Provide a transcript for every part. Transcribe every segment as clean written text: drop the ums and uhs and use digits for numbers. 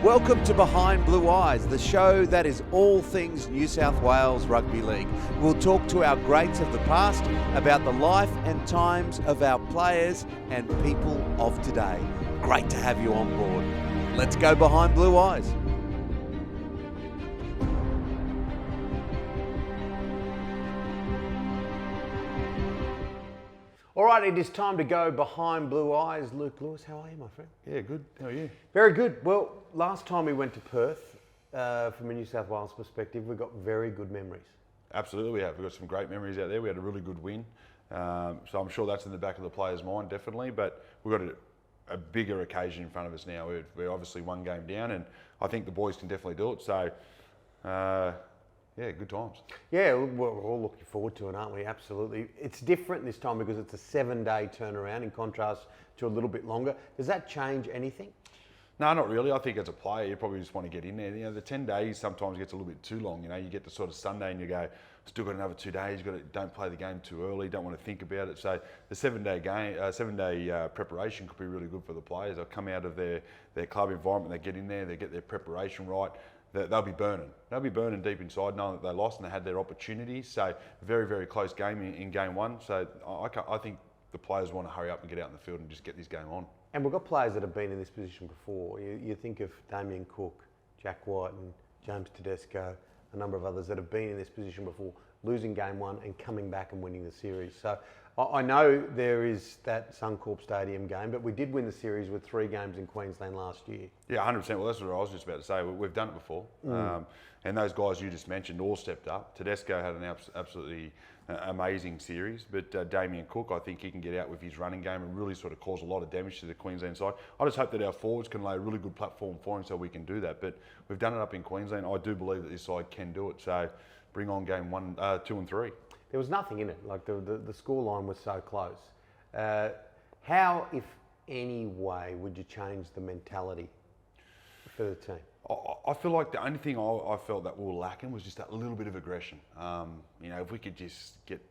Welcome to Behind Blue Eyes, the show that is all things New South Wales Rugby League. We'll talk to our greats of the past about the life and times of our players and people of today. Great to have you on board. Let's go Behind Blue Eyes. All right, it is time to go Behind Blue Eyes. Luke Lewis, how are you, my friend? Yeah, good. How are you? Very good. Well, last time we went to Perth, from a New South Wales perspective, we got very good memories. Absolutely, we have. We've got some great memories out there. We had a really good win. So I'm sure that's in the back of the players' mind, definitely. But we've got a bigger occasion in front of us now. We're obviously one game down, and I think the boys can definitely do it. So, yeah, good times. Yeah, we're all looking forward to it, aren't we? Absolutely. It's different this time because it's a 7-day turnaround in contrast to a little bit longer. Does that change anything? No, not really. I think as a player, you probably just want to get in there. You know, the 10 days sometimes gets a little bit too long. You know, you get to sort of Sunday and you go, still got another 2 days. Don't play the game too early. Don't want to think about it. So the 7-day game, 7-day preparation could be really good for the players. They'll come out of their club environment. They get in there. They get their preparation right. They'll be burning. They'll be burning deep inside, knowing that they lost and they had their opportunities. So very, very close game in game one. So I think the players want to hurry up and get out in the field and just get this game on. And we've got players that have been in this position before. You think of Damien Cook, Jack White and James Tedesco, a number of others that have been in this position before, losing game one and coming back and winning the series. So I know there is that Suncorp Stadium game, but we did win the series with 3 games in Queensland last year. Yeah, 100%. Well, that's what I was just about to say. We've done it before. And those guys you just mentioned all stepped up. Tedesco had an absolutely amazing series, but Damien Cook, I think he can get out with his running game and really sort of cause a lot of damage to the Queensland side. I just hope that our forwards can lay a really good platform for him so we can do that. But we've done it up in Queensland. I do believe that this side can do it. So bring on game 1, 2 and 3. There was nothing in it. Like the scoreline was so close. How, if any way, would you change the mentality for the team? I feel like the only thing I felt that we were lacking was just that little bit of aggression. You know, if we could just get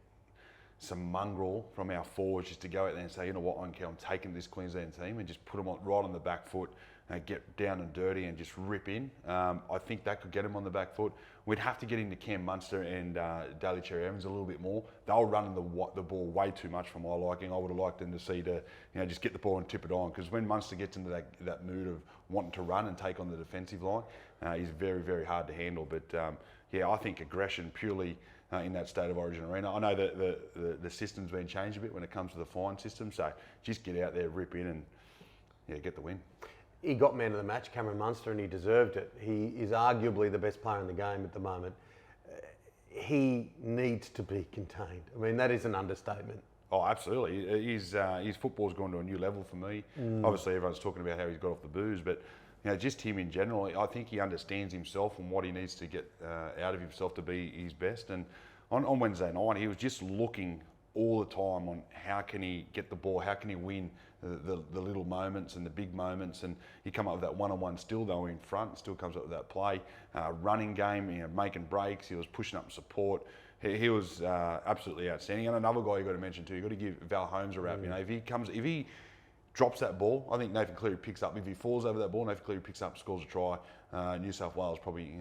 some mongrel from our forwards just to go out there and say, you know what, I'm taking this Queensland team and just put them right on the back foot and get down and dirty and just rip in. I think that could get them on the back foot. We'd have to get into Cam Munster and Daly Cherry Evans a little bit more. They were running the ball way too much for my liking. I would have liked them to see just get the ball and tip it on, because when Munster gets into that mood of wanting to run and take on the defensive line, he's very, very hard to handle. But yeah, I think aggression purely in that State of Origin arena. I know that the system's been changed a bit when it comes to the fine system, so just get out there, rip in and get the win. He got man of the match, Cameron Munster, and he deserved it. He is arguably the best player in the game at the moment. He needs to be contained. I mean, that is an understatement. Oh, absolutely. His football's gone to a new level for me. Obviously, everyone's talking about how he's got off the booze, but just him in general, I think he understands himself and what he needs to get out of himself to be his best. And on Wednesday night, he was just looking all the time on how can he get the ball, how can he win the little moments and the big moments, and he come up with that one-on-one still though in front, still comes up with that play, running game, making breaks, he was pushing up support. He was absolutely outstanding. And another guy you got to mention too, you got to give Val Holmes a rap. You know, if he drops that ball, I think Nathan Cleary picks up. If he falls over that ball, Nathan Cleary picks up, scores a try. New South Wales probably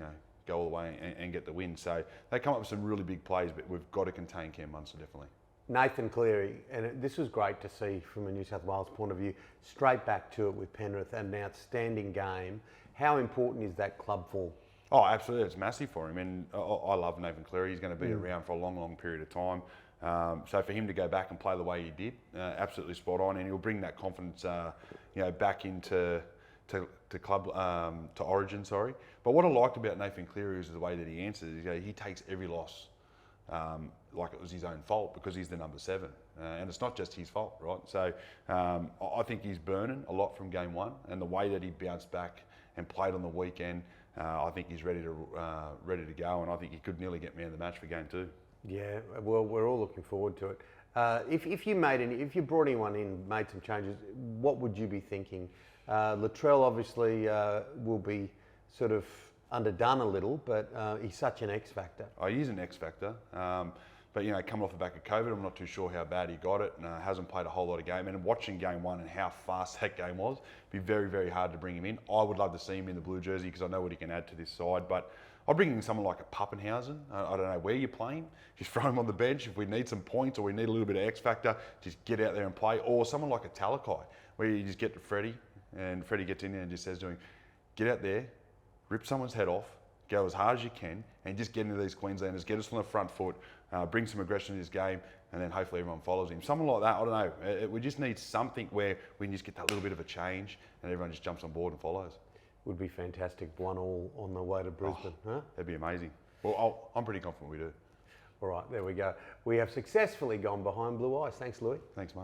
go all the way and get the win. So they come up with some really big plays, but we've got to contain Cam Munster definitely. Nathan Cleary, and this was great to see from a New South Wales point of view, straight back to it with Penrith, and an outstanding game. How important is that club form? Oh, absolutely, it's massive for him, and I love Nathan Cleary. He's going to be around for a long, long period of time. So for him to go back and play the way he did, absolutely spot on, and he'll bring that confidence, back into to Origin. Sorry, but what I liked about Nathan Cleary is the way that he answers. He takes every loss like it was his own fault, because he's the number 7, and it's not just his fault, right? So I think he's burning a lot from game 1, and the way that he bounced back and played on the weekend, I think he's ready to go, and I think he could nearly get man of the match for game 2. Yeah, well, we're all looking forward to it. If you brought anyone in, made some changes, what would you be thinking? Latrell obviously will be sort of underdone a little, but he's such an X factor. Oh, he's an X factor. But, you know, coming off the back of COVID, I'm not too sure how bad he got it, and hasn't played a whole lot of game. And watching game one and how fast that game was, it'd be very, very hard to bring him in. I would love to see him in the blue jersey because I know what he can add to this side. But I'd bring in someone like a Pappenhausen. I don't know where you're playing. Just throw him on the bench. If we need some points or we need a little bit of X factor, just get out there and play. Or someone like a Talakai, where you just get to Freddie, and Freddie gets in there and just says to him, get out there, rip someone's head off, go as hard as you can, and just get into these Queenslanders, get us on the front foot, bring some aggression to this game, and then hopefully everyone follows him. Someone like that, I don't know. We just need something where we can just get that little bit of a change and everyone just jumps on board and follows. Would be fantastic. 1-1 on the way to Brisbane. Huh? That'd be amazing. Well, I'm pretty confident we do. All right, there we go. We have successfully gone behind blue eyes. Thanks, Louis. Thanks, mate.